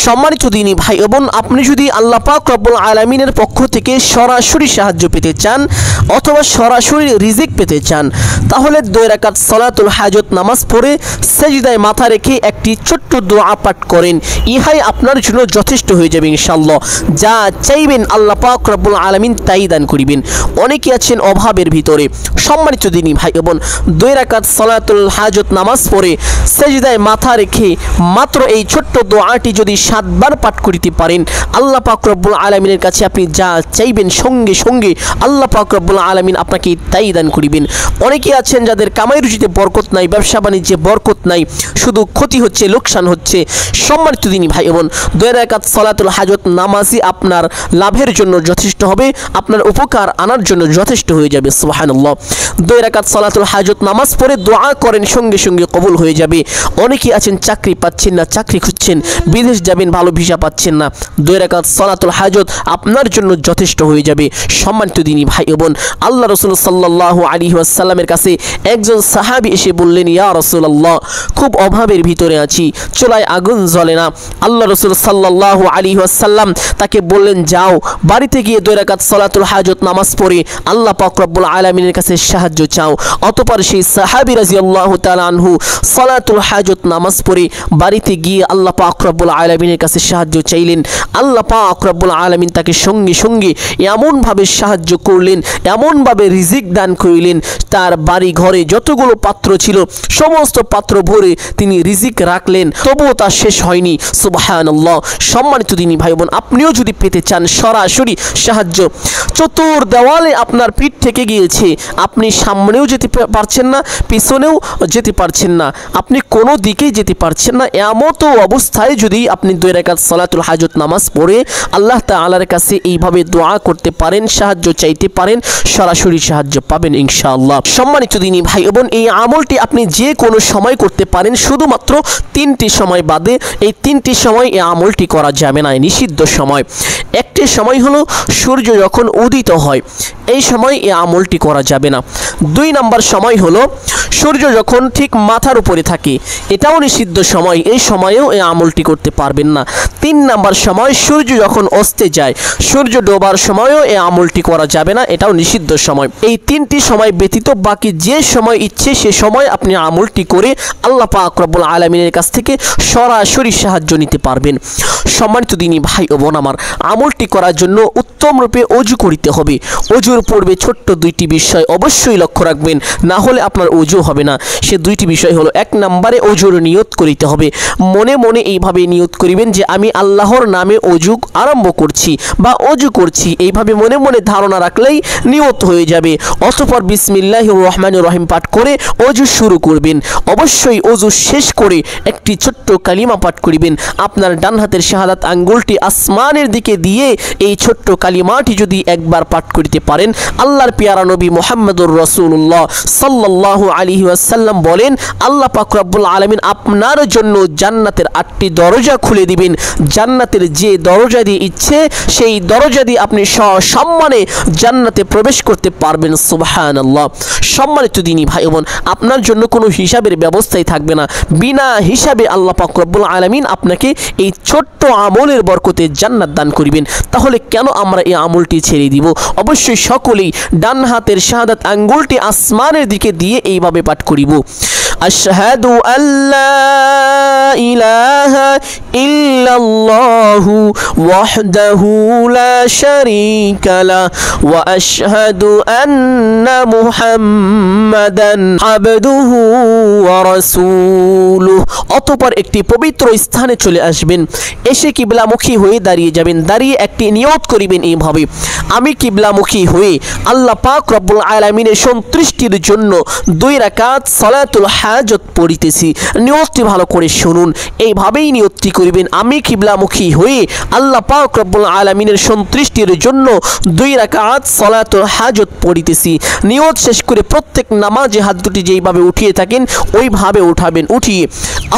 সম্মানিত দিনী ভাই বোন, আপনি যদি আল্লাহ পাক রব্বুল আলামিনের পক্ষ থেকে সরাসরি সাহায্য পেতে চান অথবা সরাসরি রিজিক পেতে চান, তাহলে 2 রাকাত সালাতুল হাজত নামাজ পড়ে সেজদায় মাথা রেখে একটি ছোট্ট দোয়া পাঠ করেন। ইহাই আপনার জন্য যথেষ্ট হয়ে যাবে ইনশাআল্লাহ। যা চাইবেন আল্লাহ পাক রব্বুল আলামিন তাই দান করিবেন। অনেকে আছেন অভাবের ভিতরে। সম্মানিত দিনী ভাই বোন, 2 রাকাত সালাতুল হাজত নামাজ পড়ে সেজদায় মাথা রেখে মাত্র এই ছোট্ট দোয়াটি যদি 7 বার পাঠ করিতে পারেন, আল্লাহ পাক রব্বুল আলামিনের কাছে আপনি যা চাইবেন সঙ্গে সঙ্গে আল্লাহ পাক রব্বুল আলামিন আপনাকে তাই দান করিবেন। অনেকে আছেন যাদের কামাই রুজিতে বরকত নাই, ব্যবসা বাণিজ্যে বরকত নাই, শুধু ক্ষতি হচ্ছে, লোকসান হচ্ছে। সম্মানিত দিনী ভাই বোন, 2 রাকাত সালাতুল হাজত নামাজই আপনার লাভের জন্য যথেষ্ট হবে, আপনার উপকার আনার জন্য যথেষ্ট হয়ে যাবে। সুবহানাল্লাহ। 2 রাকাত সালাতুল হাজত নামাজ পড়ে দোয়া করেন, সঙ্গে সঙ্গে কবুল হয়ে যাবে। অনেকে আছেন চাকরি পাচ্ছেন না, চাকরি খুঁজছেন, বিদেশ যাবেন, ভালো ভিসা পাচ্ছেন না, 2 রাকাত সালাতুল হাজত আপনার জন্য যথেষ্ট হয়ে যাবে। সম্মানিত দিনী ভাই বোন, আল্লাহ রাসূল সাল্লাল্লাহু আলাইহি ওয়াসাল্লামের কাছে একজন সাহাবী এসে বললেন, ইয়া রাসূলুল্লাহ, খুব অভাবের ভিতরে আছি, চুলায় আগুন জ্বলে না। আল্লাহ রাসূল সাল্লাল্লাহু আলাইহি ওয়াসাল্লাম তাকে বললেন, যাও বাড়িতে গিয়ে 2 রাকাত সালাতুল হাজত নামাজ পড়ে আল্লাহ পাক রব্বুল আলামিনের কাছে সাহায্য চাও। অতঃপর সেই সাহাবী রাদিয়াল্লাহু তাআলা আনহু সালাতুল হাজত নামাজ পড়ে বাড়িতে গিয়ে আল্লাহ পাক রব্বুল আলামিনের কাছে সাহায্য চাইলেন। আল্লাহ পাক রব্বুল আলামিন তাকে সঙ্গে সঙ্গে এমনভাবে সাহায্য করলেন, এমনভাবে রিজিক দান করিলেন, তার বাড়ি ঘরে যতগুলো পাত্র ছিল সমস্ত পাত্র ভরে তিনি রিজিক রাখলেন, তবুও তা শেষ হয়নি। সুবহানাল্লাহ। সম্মানিত দিনী ভাই বোন, আপনিও যদি পেতে চান সরাসরি সাহায্য, চতুর দেওয়ালে আপনার পিঠ থেকে গিয়েছে, আপনি সামনেও যেতে পারছেন না, পিছনেও যেতে পারছেন না, আপনি কোনো দিকেই যেতে পারছেন না, এমতো অবস্থায় যদি আপনি 2 রাকাত সালাতুল হাজত নামাজ পড়ে আল্লাহ তাআলার কাছে এইভাবে দোয়া করতে পারেন, সাহায্য চাইতে পারেন, সরাসরি সাহায্য পাবেন ইনশাআল্লাহ। সম্মানিত দিনী ভাই বোন, এই আমলটি আপনি যে কোনো সময় করতে পারেন, শুধুমাত্র 3টি সময় বাদে। এই 3টি সময় এই আমলটি করা যাবে না, নিষিদ্ধ সময়। একটি সময় হলো সূর্য যখন উদিত হয়, এই সময় এই আমলটি করা যাবে না। 2 নম্বর সময় হলো সূর্য যখন ঠিক মাথার উপরে থাকে, এটাও নিষিদ্ধ সময়, এই সময়েও এই আমলটি করতে পারবেন না। 3 নম্বর সময় সূর্য যখন অস্তে যায়, সূর্য ডোবার সময়ও এই আমলটি করা যাবে না, এটাও নিষিদ্ধ সময়। এই 3টি সময় ব্যতীত বাকি যে সময় ইচ্ছে সে সময় আপনি আমলটি করে আল্লাহ পাক রব্বুল আলামিনের কাছ থেকে সরাসরি সাহায্য নিতে পারবেন। সম্মানিত দিনী ভাই ও বোন আমার, আমলটি করার জন্য উত্তম রূপে ওযু করিতে হবে। ওযুর পূর্বে ছোট্ট 2টি বিষয় অবশ্যই লক্ষ্য রাখবেন, না হলে আপনার ওযু হবে না। সে 2টি বিষয় হলো, 1 নম্বরে ওযুর নিয়ত করিতে হবে। মনে মনে এইভাবে নিয়ত করিবেন যে আমি আল্লাহর নামে ওযু আরম্ভ করছি বা ওযু করছি, এইভাবে মনে মনে ধারণা রাখলেই নিয়ত হয়ে যাবে। অতঃপর বিসমিল্লাহির রহমানির রহিম পাঠ করে ওযু শুরু করবেন। অবশ্যই ওযু শেষ করে একটি ছোট্ট কালিমা পাঠ করিবেন। আপনার ডান হাতের শাহাদাত আঙ্গুলটি আসমানের দিকে দিয়ে এই ছোট্ট কালিমাটি যদি একবার পাঠ করিতে পারেন, আল্লাহর পেয়ারা নবী মুহাম্মদুর রাসূলুল্লাহ সাল্লাল্লাহু আলাইহি ওয়াসাল্লাম বলেন, আল্লাহ পাক রব্বুল আলামিন আপনার জন্য জান্নাতের 8টি দরজা খুলে দিবেন। জান্নাতের যে দরজা দিয়ে ইচ্ছে সেই দরজা দিয়ে আপনি সম্মানে জান্নাতে প্রবেশ করতে পারবেন। সুবহানাল্লাহ। সম্মানিত দিনী ভাই বোন, আপনার জন্য কোনো হিসাবের ব্যবস্থাই থাকবে না, বিনা হিসাবে আল্লাহ পাক রব্বুল আলামিন আপনাকে এই ছোট্ট আমলের বরকতে জান্নাত দান করিবেন। তাহলে কেন আমরা এই আমলটি ছেড়ে দিব? অবশ্যই সকলেই ডান হাতের শাহাদাত আঙ্গুলটি আসমানের দিকে দিয়ে এইভাবে পাঠ করিব, আশহাদু আল্লা ইলাহা ইল্লাল্লাহু ওয়াহদাহু লা শারীকা লা ওয়া আশহাদু আন্না মুহাম্মাদান আবদুহু ওয়া রাসূলুহু। অতঃপর একটি পবিত্র স্থানে চলে আসবেন, এসে কিবলামুখী হয়ে দাঁড়িয়ে যাবেন। দাঁড়িয়ে একটি নিয়ত করিবেন এইভাবে, আমি কিবলামুখী হয়ে আল্লাহ পাক রব্বুল আলামিনের সন্তুষ্টির জন্য 2 রাকাত সালাতুল হাজত পড়িতেছি। নিয়তটি ভালো করে শুনুন, এইভাবেই নিয়তটি করিবেন, আমি কিবলামুখী হয়ে আল্লাহ পাক রব্বুল আলামিনের সন্তুষ্টির জন্য 2 রাকাত সালাতুল হাজত পড়িতেছি। নিয়ত শেষ করে প্রত্যেক নামাজে হাত দুটি যেইভাবে উঠিয়ে থাকেন ওইভাবে উঠাবেন। উঠিয়ে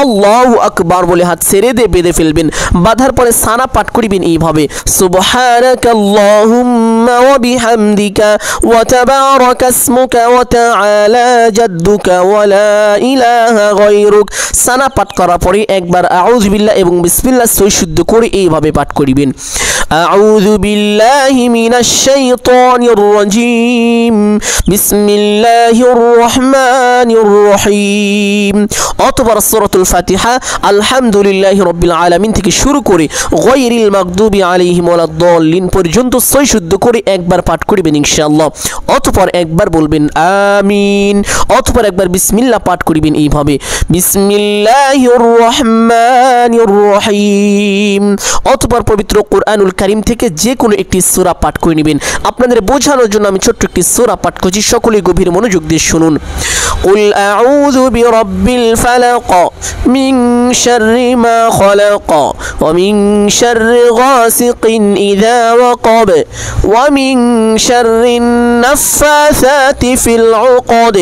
আল্লাহু আকবার বলে হাত ছেড়ে দিয়ে বেঁধে ফেলবেন। বাঁধার পরে সানা পাঠ করিবেন এইভাবে, সুবহানাকাল্লাহুম্মা ওয়া বিহামদিকা ওয়া তাবারাকা ইসমুকা ওয়া তাআলা জাদ্দুকা ওয়া লা ইলাহা গায়রুক। সানা পাঠ করার পরে একবার আউযু বিল্লাহ এবং বিসমিল্লাহ সহি শুদ্ধ করে এইভাবে পাঠ করিবেন, আউযু বিল্লাহি মিনাশ শাইতানির রাজিম, বিসমিল্লাহির রহমানির রহিম। অতঃপর সূরাতুল ফাতিহা আলহামদুলিল্লাহি রাব্বিল আলামিন থেকে শুরু করে গায়রিল মাগদুবি আলাইহিম ওয়ালাদ-দাল্লিন পর্যন্ত সহি শুদ্ধ করে একবার পাঠ করিবেন ইনশাআল্লাহ। অতঃপর একবার বলবেন আমিন। অতঃপর একবার বিসমিল্লাহ পাঠ করিবেন এইভাবে, বিসমিল্লাহির রহমানির রহিম। অতঃপর পবিত্র কোরআনুল কারীম থেকে যে কোনো একটি সূরা পাঠ করে নেবেন। আপনাদের বোঝানোর জন্য আমি ছোট্ট একটি সূরা পাঠ করছি, সকলে গভীর মনোযোগ দিয়ে শুনুন। কুল আউযু বিরাব্বিল ফালাক মিন শাররি মা খালাক ওয়া মিন শাররি গাসিকিন ইযা ওয়াকাব ওয়া মিন শাররিন নাফাসাতি ফিল উকাদ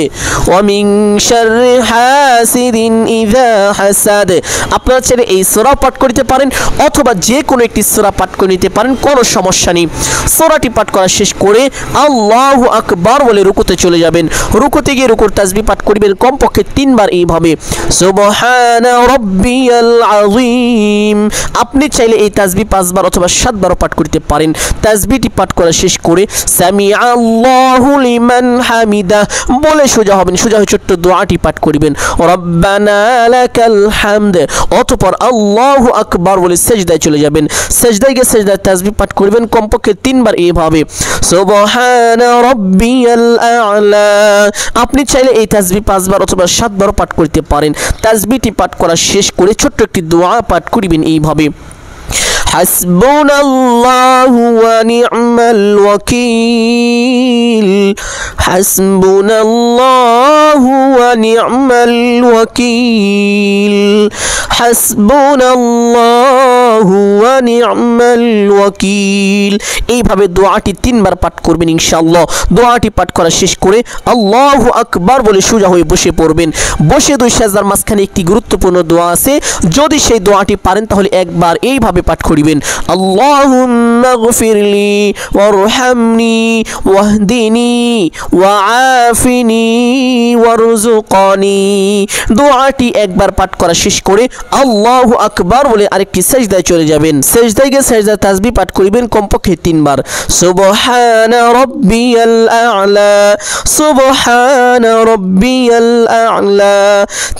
ওয়া মিন শাররি হাসিদিন ইযা হাসাদ। আপনারা চাইলে এই সূরা পাঠ করতে পারেন অথবা যে কোনো একটি সূরা পাঠ করে নিতে পারেন, কোনো সমস্যা নেই। সূরাটি পাঠ করা শেষ করে আল্লাহু আকবার বলে রুকুতে চলে যাবেন। রুকুতে গিয়ে রুকুর তাসবিহ পাঠ করবেন কমপক্ষে 3 বার এইভাবে, সুবহানা রাব্বিয়াল আযীম। আপনি চাইলে এই তাসবিহ 5 বার অথবা 7 বারও পাঠ করতে পারেন। তাসবিহটি পাঠ করা শেষ করে সামিআল্লাহু লিমান হামিদা বলে সোজা হবেন, সোজা হয়ে ছোট্ট দোয়াটি পাঠ করবেন, রব্বানা লাকাল হামদ। অতঃপর আল্লাহু আকবার বলে সিজদায় চলে যাবেন। সিজদায় গিয়ে সিজদায় তাসবিহ পাঠ করবেন কমপক্ষে 3 বার এইভাবে, সুবহানা রাব্বিয়াল আ'লা। আপনি চাইলে এই তাসবিহ 5 বার অথবা 7 বারও পাঠ করতে পারেন। তাসবিহটি পাঠ করা শেষ করে ছোট্ট একটি দোয়া পাঠ করিবেন এইভাবে, হাসবুনাল্লাহু ওয়া নি'মাল ওয়াকিল, হাসবুনাল্লাহু ওয়া নি'মাল ওয়াকিল, হাসবুনাল্লাহু ওয়া নি'মাল ওয়াকিল। এইভাবে দোয়াটি 3 বার পাঠ করবেন ইনশাআল্লাহ। দোয়াটি পাঠ করা শেষ করে আল্লাহু আকবার বলে সোজা হয়ে বসে পড়বেন। বসে 2 সাজদার মাঝখানে একটি গুরুত্বপূর্ণ দোয়া আছে, যদি সেই দোয়াটি পারেন তাহলে একবার এইভাবে পাঠ করিবেন, আল্লাহুম্মা গফিরলি ওয়ারহামনি ওয়াহদিনি ওয়াআফিনি ওয়ারযুকনি। দোয়াটি একবার পাঠ করা শেষ করে আল্লাহু আকবার বলে আরেকটি সিজদায় চলে যাবেন। সিজদায় গিয়ে সিজদার তাসবিহ পাঠ করিবেন কমপক্ষে 3 বার, সুবহানা রাব্বিয়াল আ'লা, সুবহানা রাব্বিয়াল আ'লা।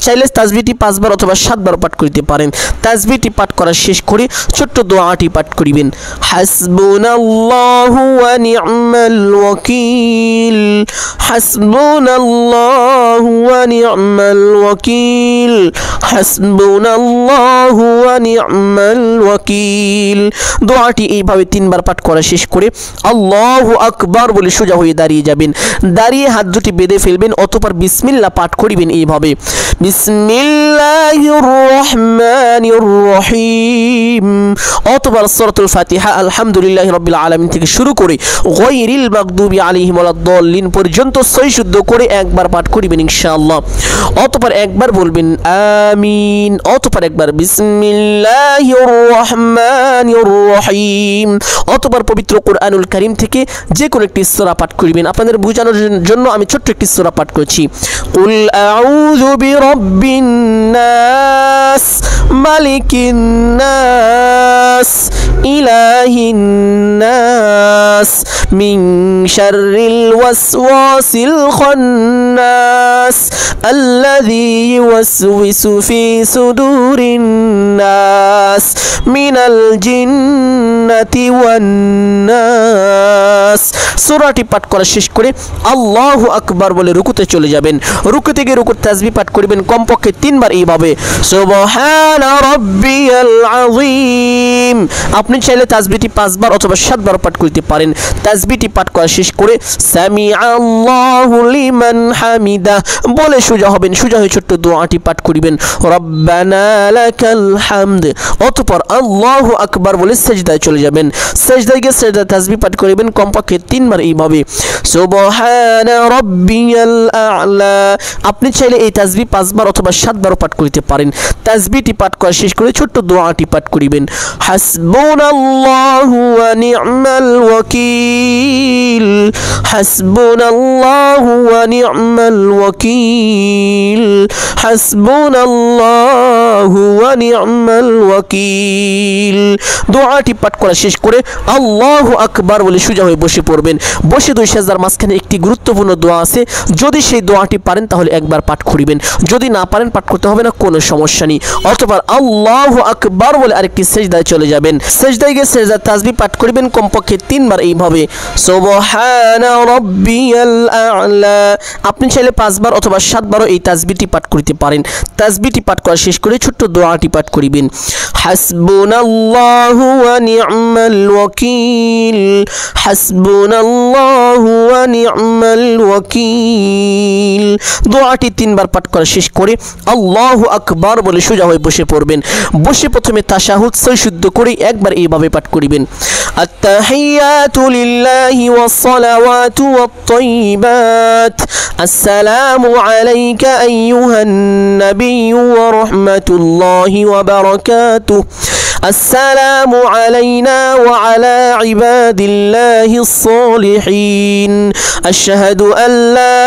চাইলে তাসবিহটি 5 বার অথবা 7 বার পাঠ করতে পারেন। তাসবিহটি পাঠ করা শেষ করে ছোট্ট দোয়াটি পাঠ করিবেন, হাসবুনাল্লাহু ওয়া নি'মাল ওয়াকিল, হাসবুনাল্লাহু ওয়া নি'মাল ওয়াকিল, হাসবুনাল্লাহু ওয়া নি'মাল ওয়াকিল। দোয়াটি এইভাবে 3 বার পাঠ করা শেষ করে আল্লাহু আকবার বলে সোজা হয়ে দাঁড়িয়ে যাবেন। দাঁড়িয়ে হাত দুটি বেঁধে ফেলবেন। অতঃপর বিসমিল্লাহ পাঠ করিবেন এইভাবে, বিসমিল্লাহির রহমানির রহিম। অতঃপর সূরাতুল ফাতিহা আলহামদুলিল্লাহি রাব্বিল আলামিন থেকে শুরু করে গায়রিল মাগদুবি আলাইহিম ওয়ালাদ-দাল্লিন পর্যন্ত সহি শুদ্ধ করে একবার পাঠ করিবেন ইনশাআল্লাহ। অতঃপর একবার বলবেন আমিন। অতঃপর একবার বিসমিল্লাহির রহমানির রহিম। অতঃপর পবিত্র কোরআনুল কারীম থেকে যে কোনো একটি সূরা পাঠ করিবেন। আপনাদের বোঝানোর জন্য আমি ছোট্ট একটি সূরা পাঠ করছি, কুল আউযু বিরাব্বিন নাস মালিকিন নাস ইলাহিন নাস মিন শাররিল ওয়াসওয়াসিল খান্নাস আল্লাযী ইউওয়াসওয়িসু ফি সুদুরিন নাস মিনাল জিন্নাতি ওয়ান নাস। সূরাটি পাঠ করা শেষ করে আল্লাহু আকবার বলে রুকুতে চলে যাবেন। রুকুতে গিয়ে রুকুর তাসবিহ পাঠ করবেন কমপক্ষে 3 বার এইভাবে, সুবহানা রাব্বিয়াল আযীম। আপনি চাইলে তাসবিহটি 5 বার অথবা 7 বার পাঠ করতে পারেন। তাসবিহটি পাঠ করা শেষ করে সামিআল্লাহু লিমান হামিদা বলে সোজা হবেন। সোজা হয়ে ছোট্ট দোয়াটি পাঠ করিবেন, রব্বানা লাকাল হামদ। অতঃপর আল্লাহু আকবার বলে সিজদায় চলে যাবেন। সিজদায় গিয়ে সিজদার তাসবিহ পাঠ করিবেন কমপক্ষে 3 বার এইভাবে, সুবহানা রাব্বিয়াল আ'লা। আপনি চাইলে এই তাসবিহ 5 বার অথবা 7 বার পাঠ করতে পারেন। তাসবিহটি পাঠ করা শেষ করে ছোট্ট দোয়াটি পাঠ করিবেন, হাসবুনাল্লাহু ওয়া নি'মাল ওয়াকিল, হাসবুনাল্লাহু ওয়া নি'মাল ওয়াকিল, হাসবুনাল্লাহু ওয়া নি'মাল ওয়াকিল। দোয়াটি পাঠ করা শেষ করে আল্লাহু আকবার বলে সোজা হয়ে বসে পড়বেন। বসে দুই সেজদার মাঝখানে একটি গুরুত্বপূর্ণ দোয়া আছে, যদি সেই দোয়াটি পারেন তাহলে একবার পাঠ করিবেন, যদি না পারেন পাঠ করতে হবে না, কোনো সমস্যা নেই। অতঃপর আল্লাহু আকবার বলে আরেকটি সেজদায় চলে যাবেন। সেজদায় গিয়ে সেজদার তাসবিহ পাঠ করিবেন কমপক্ষে 3 বার এইভাবে, সুবহানা রাব্বিয়াল আ'লা। আপনি চাইলে 5 বার অথবা 7 বারও এই তাসবিহটি পাঠ করতে পারেন। তাসবিহটি পাঠ করা শেষ করে ছোট্ট দোয়াটি পাঠ করিবেন, হাসবুনাল্লাহু ওয়া নি'মাল ওয়াকিল, হাসবুনাল্লাহু ওয়া নি'মাল ওয়াকিল। দোয়াটি 3 বার পাঠ করা শেষ করে আল্লাহু আকবার বলে সোজা হয়ে বসে পড়বেন। বসে প্রথমে তাশাহুদ সই শুদ্ধ করে একবার এইভাবে পাঠ করিবেন, আত-তাহিয়াতু লিল্লাহি ওয়াস-সালাওয়াতু ওয়াত-তাইয়িবাত, আসসালামু আলাইকা আইয়ুহান নাবিয়্যু ওয়া রাহমাতুল্লাহি ওয়া বারাকাতুহু, السلام علينا وعلى عباد الله الصالحين، أشهد أن لا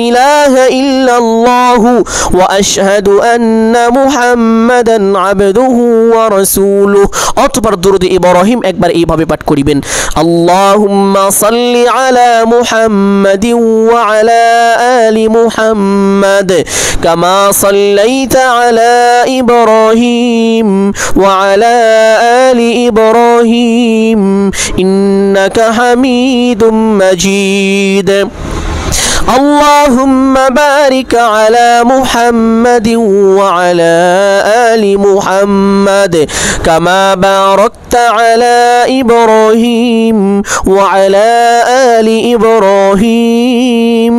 إله إلا الله وأشهد أن محمدا عبده ورسوله। অতঃপর দুরূদ ইব্রাহিম একবার এইভাবে পাঠ করিবেন, আল্লাহুম্মা সাল্লি আলা মুহাম্মাদিন ওয়া আলা আলি মুহাম্মাদ কামা সাল্লাইতা আলা ইব্রাহিম وعلى آل إبراهيم إنك حميد مجيد، اللهم بارك على محمد وعلى آل محمد كما باركت على إبراهيم وعلى آل إبراهيم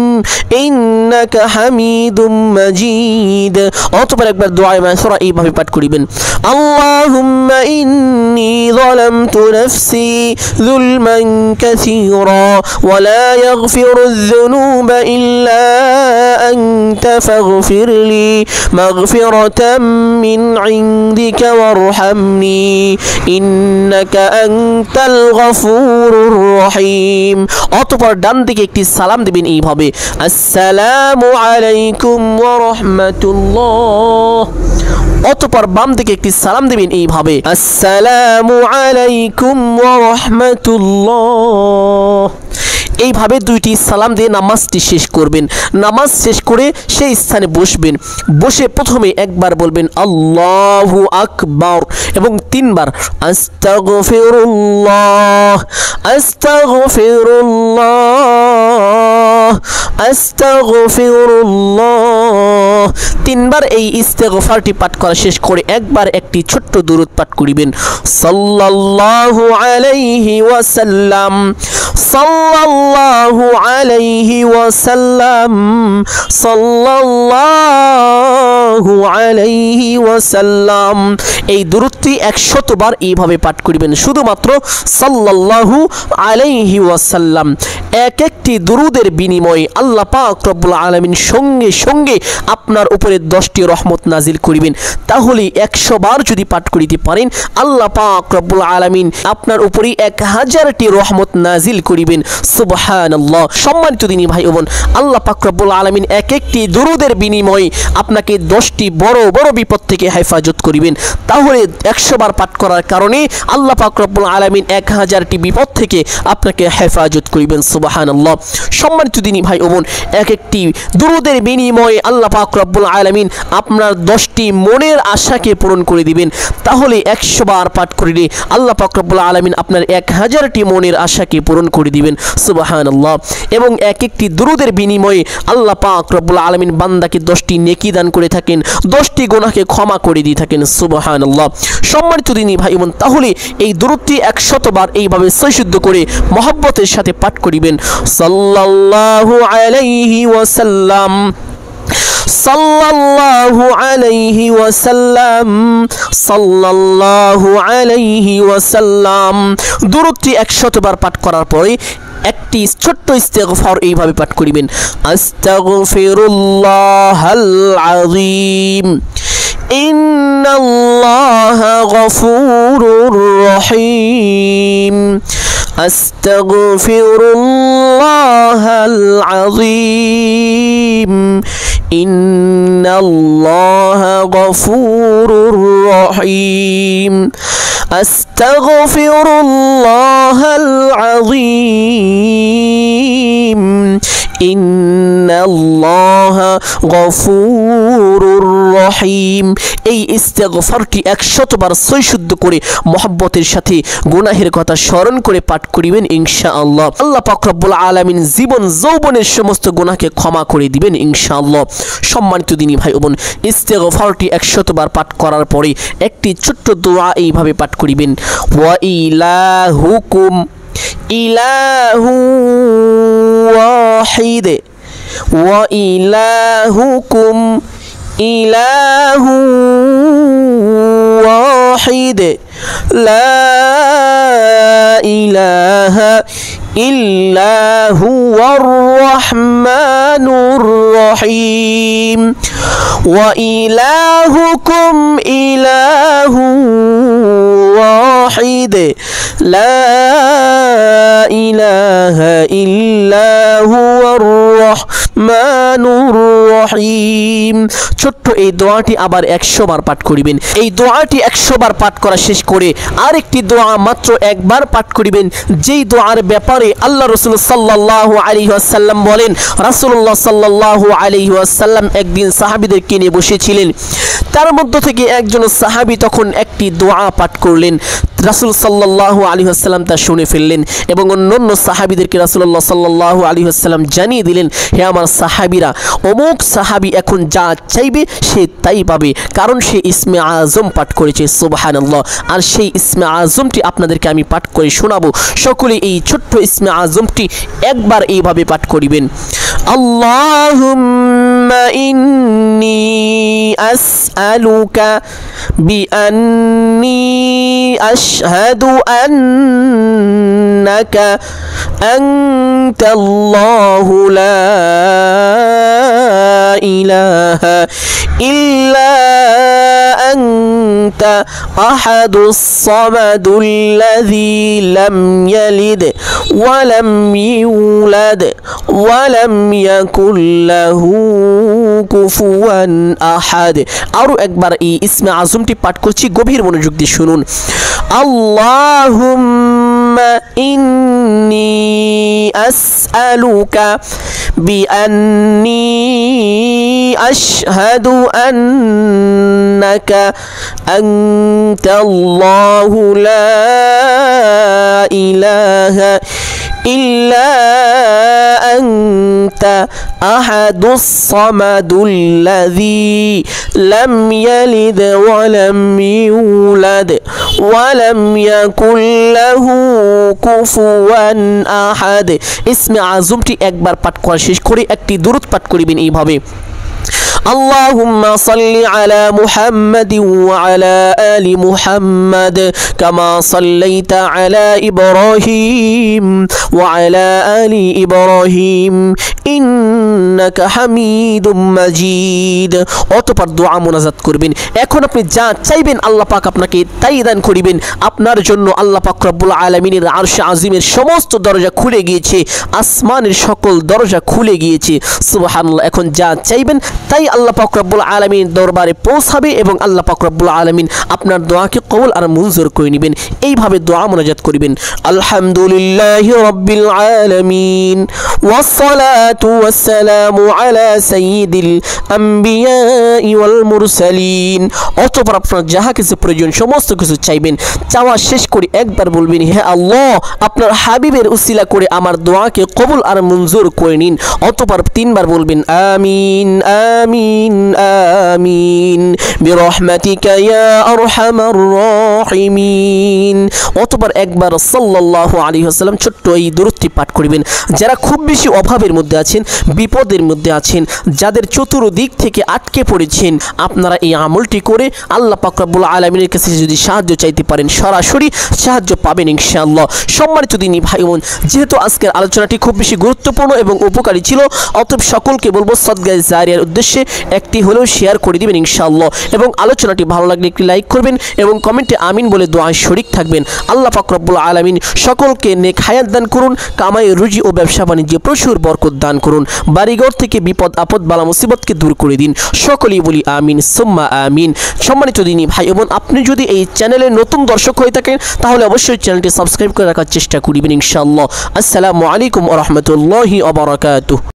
إنك حميد مجيد। অতঃপর একবার দোয়া মাসুরা এইভাবে পাঠ করিবেন, আল্লাহুম্মা ইন্নী যালামতু নাফসি যুলমান কাসীরা ওয়া লা ইয়াগফিরুয যুনুবা ইল্লা আনতা ফাগফির লি মাগফিরাতাম মিন ইনদিকা ওয়ারহামনি ইন্নাকা আনতাল গফুরুর রহিম। অতঃপর ডান দিকে একটি সালাম দিবেন এইভাবে, আসসালামু আলাইকুম ওয়া রাহমাতুল্লাহ। অতঃপর বাম দিকে একটি সালাম দিবেন এইভাবে, আসসালামু আলাইকুম ওয়া রাহমাতুল্লাহ। এইভাবে দুইটি সালাম দিয়ে নামাজটি শেষ করবেন। নামাজ শেষ করে সেই স্থানে বসবেন। বসে প্রথমে একবার বলবেন আল্লাহু আকবার এবং 3 বার আস্তাগফিরুল্লাহ, আস্তাগফিরুল্লাহ, আস্তাগফিরুল্লাহ। 3 বার এই ইস্তেগফারটি পাঠ করা শেষ করে একবার একটি ছোট্ট দুরূদ পাঠ করিবেন, সাল্লাল্লাহু আলাইহি ওয়াসাল্লাম, সাল্লাল্লাহু আলাইহি ওয়াসাল্লাম, সাল্লাল্লাহু আলাইহি ওয়াসাল্লাম। এই দুরূদটি 100 বার এইভাবে পাঠ করিবেন, শুধুমাত্র সাল্লাল্লাহু আলাইহি ওয়াসাল্লাম। এক একটি দুরূদের বিনিময়ে আল্লাহ পাক রব্বুল আলামিন সঙ্গে সঙ্গে আপনার উপরে 10টি রহমত নাজিল করিবেন। তাহলে 100 বার যদি পাঠ করিতে পারেন আল্লাহ পাক রব্বুল আলামিন আপনার উপরে 1000টি রহমত নাজিল করিবেন। সুবহানাল্লাহ। সম্মানিত দিনী ভাই ও বোন, আল্লাহ পাক রব্বুল আলামিন এক একটি দুরূদের বিনিময়ে আপনাকে 10টি বড় বড় বিপদ থেকে হেফাজত করিবেন। তাহলে 100 বার পাঠ করার কারণে আল্লাহ পাক রব্বুল আলামিন 1000টি বিপদ থেকে আপনাকে হেফাজত করিবেন। সুবহানাল্লাহ। সম্মানিত দিনী ভাই ও বোন, এক একটি দুরূদের বিনিময়ে আল্লাহ পাক রব্বুল আলামিন আপনার 10টি মনের আশাকে পূরণ করে দিবেন। তাহলে 100 বার পাঠ করিলে আল্লাহ পাক রব্বুল আলামিন আপনার 1000টি মনের আশাকে পূরণ করে দিবেন। সুবহানাল্লাহ। এবং এক একটি দুরূদের বিনিময়ে আল্লাহ পাক রব্বুল আলামিন বান্দাকে 10টি নেকি দান করে থাকেন, 10টি গুনাহকে ক্ষমা করে দিয়ে থাকেন। সুবহানাল্লাহ। সম্মানিত দিনী ভাই বোন, তাহলে এই দুরূদটি 100 বার এইভাবে সহিশুদ্ধ করে মহব্বতের সাথে পাঠ করিবেন, সাল্লাল্লাহু আলাইহি ওয়াসাল্লাম, সাল্লাল্লাহু আলাইহি ওয়াসাল্লাম, সাল্লাল্লাহু আলাইহি ওয়াসাল্লাম। দুরূদটি 100 বার পাঠ করার পরে একটি ছোট্ট ইস্তেগফার এইভাবে পাঠ করিবেন, আস্তাগফিরুল্লাহাল আযীম ইন্নাল্লাহা গফুরুর রহিম আস্তাগফিরুল্লাহাল আযীম ইন্নাল্লাহা গফুরুর রহিম আস্তাগফিরুল্লাহাল আযীম ইন্নাল্লাহা গফুরুর রহিম। এই ইস্তেগফারটি 100 বার সৈশুদ্ধ করে মহব্বতের সাথে গুনাহের কথা স্মরণ করে পাঠ করিবেন ইনশাআল্লাহ। আল্লাহ পাক রব্বুল আলামিন জীবন যৌবনের সমস্ত গুনাহকে ক্ষমা করে দিবেন ইনশাআল্লাহ। সম্মানিত দিনী ভাই বোন, ইস্তেগফারটি 100 বার পাঠ করার পরে একটি ছোট্ট দোয়া এইভাবে পাঠ করিবেন, ওয়া ইলাহুকুম ইলাহু ওয়াহিদ ওয়া ইলাহুকুম ইলাহু ওয়াহিদ লা ইলাহা ইল্লা হুয়ার রহমানুর রহিম ওয়া ইলাহুকুম ইলাহু ওয়াহিদ লা ইলাহা ইল্লা হুয়ার রহমানুর রহিম। ছোট্ট এই দোয়াটি আবার 100 বার পাঠ করিবেন। এই দোয়াটি 100 বার পাঠ করা শেষ করে আরেকটি দোয়া মাত্র একবার পাঠ করিবেন, যেই দোয়ার ব্যাপারে আল্লাহ রাসূল সাল্লাল্লাহু আলাইহি ওয়াসাল্লাম বলেন, রাসূলুল্লাহ সাল্লাল্লাহু আলাইহি ওয়াসাল্লাম একদিন সাহাবীদেরকে নিয়ে বসেছিলেন। তার মধ্য থেকে একজন সাহাবী তখন একটি দোয়া পাঠ করলেন। রাসূল সাল্লাল্লাহু আলাইহি ওয়াসাল্লাম তা শুনে ফেললেন এবং অন্যান্য সাহাবীদেরকে রাসূলুল্লাহ সাল্লাল্লাহু আলাইহি ওয়াসাল্লাম জানিয়ে দিলেন, হে আমার সাহাবীরা, অমুক সাহাবী এখন যা চাইবে সে তাই পাবে, কারণ সে ইসমে আজম পাঠ করেছে। সুবহানাল্লাহ। আর সেই ইসমে আজমটি আপনাদেরকে আমি পাঠ করে শোনাবো। সকলে এই ছোট্ট ইসমে আজমটি একবার এইভাবে পাঠ করিবেন, আল্লাহুম্মা ইন্নী আসআলুকা বিআন্নী আশহাদু আন্নাকা আনতাল্লাহু লা ইলাহা ইল্লা আনতা আহাদুস সামাদুল্লাযী লাম ইয়ালিদ ওয়া লাম ইউলাদ ওয়া লাম ইয়াকুল লাহু কুফুয়ান আহাদ। আরো একবার এই ইসমে আজমটি পাঠ করছি, গভীর মনোযোগ দিয়ে শুনুন। আল্লাহুম্মা ইন্নী আসআলুকা বিআন্নী আশহাদু আন্নাকা আনতাল্লাহু লা ইলাহা ইল্লা আনতা আহাদুস সামাদুল্লাযী লাম ইয়ালিদ ওয়া লাম ইউলাদ ওয়া লাম ইয়াকুল লাহু কুফুয়ান আহাদ। ইসমে আজমটি একবার পাঠ করা শেষ করে একটি দুরূদ পাঠ করিবেন এইভাবে, আল্লাহুম্মা সাল্লি আলা মুহাম্মাদিন ওয়া আলা আলি মুহাম্মাদ কামা সাল্লাইতা আলা ইব্রাহিম ওয়া আলা আলি ইব্রাহিম ইন্নাকা হামিদুম মাজিদ। অতঃপর দোয়া মোনাজাত করবেন। এখন আপনি যা চাইবেন আল্লাহ পাক আপনাকে তাই দান করিবেন। আপনার জন্য আল্লাহ পাক রব্বুল আলামিনের আরশে আজিমের সমস্ত দরজা খুলে গিয়েছে, আসমানের সকল দরজা খুলে গিয়েছে। সুবহানাল্লাহ। এখন যা চাইবেন তাই আল্লাহ পাক রব্বুল আলামিনের দরবারে পৌঁছাবে এবং আল্লাহ পাক রব্বুল আলামিন আপনার দোয়াকে কবুল আর মঞ্জুর করে নেবেন। এইভাবে দোয়া মোনাজাত করিবেন, আলহামদুলিল্লাহি রাব্বিল আলামিন ওয়াস সালাতু ওয়াস সালামু আলা সাইয়্যিদিল আম্বিয়া ওয়াল মুরসালিন। অতঃপর আপনার যাহা কিছু প্রয়োজন সমস্ত কিছু চাইবেন। চাওয়া শেষ করে একবার বলবেন, হে আল্লাহ, আপনার হাবিবের উসিলা করে আমার দোয়াকে কবুল আর মঞ্জুর করে নিন। অতঃপর 3 বার বলবেন, আমিন আমিন আমিন বিরহমাতিকা ইয়া আরহামার রাহিমিন। অতঃপর একবার সাল্লাল্লাহু আলাইহি ওয়াসাল্লাম ছোট্ট এই দুরূদটি পাঠ করিবেন। যারা খুব বেশি অভাবের মধ্যে আছেন, বিপদের মধ্যে আছেন, যাদের চতুর্দিক থেকে আটকে পড়েছেন, আপনারা এই আমলটি করে আল্লাহ পাক রব্বুল আলামিনের কাছে যদি সাহায্য চাইতে পারেন সরাসরি সাহায্য পাবেন ইনশাআল্লাহ। সম্মানিত দিনী ভাই বোন, যেহেতু আজকের আলোচনাটি খুব বেশি গুরুত্বপূর্ণ এবং উপকারী ছিল, অতএব সকলকে বলবো সদকায়ে জারিয়ার উদ্দেশ্যে একটি হলেও শেয়ার করে দিবেন ইনশাআল্লাহ। এবং আলোচনাটি ভালো লাগলে একটি লাইক করবেন এবং কমেন্টে আমিন বলে দোয়ায় শরীক থাকবেন। আল্লাহ পাক রব্বুল আলামিন সকলকে নেক হায়াত দান করুন, কামাই রুজি ও ব্যবসা বাণিজ্যে প্রচুর বরকত দান করুন, বাড়িঘর থেকে বিপদ আপদ বালা মুসিবতকে দূর করে দিন। সকলেই বলি আমিন সুম্মা আমিন। সম্মানিত দিনী ভাই বোন, আপনি যদি এই চ্যানেলের নতুন দর্শক হয়ে থাকেন তাহলে অবশ্যই চ্যানেলটি সাবস্ক্রাইব করে রাখার চেষ্টা করবেন ইনশাআল্লাহ। আসসালামু আলাইকুম ওয়া রাহমাতুল্লাহি ওয়া বারাকাতুহু।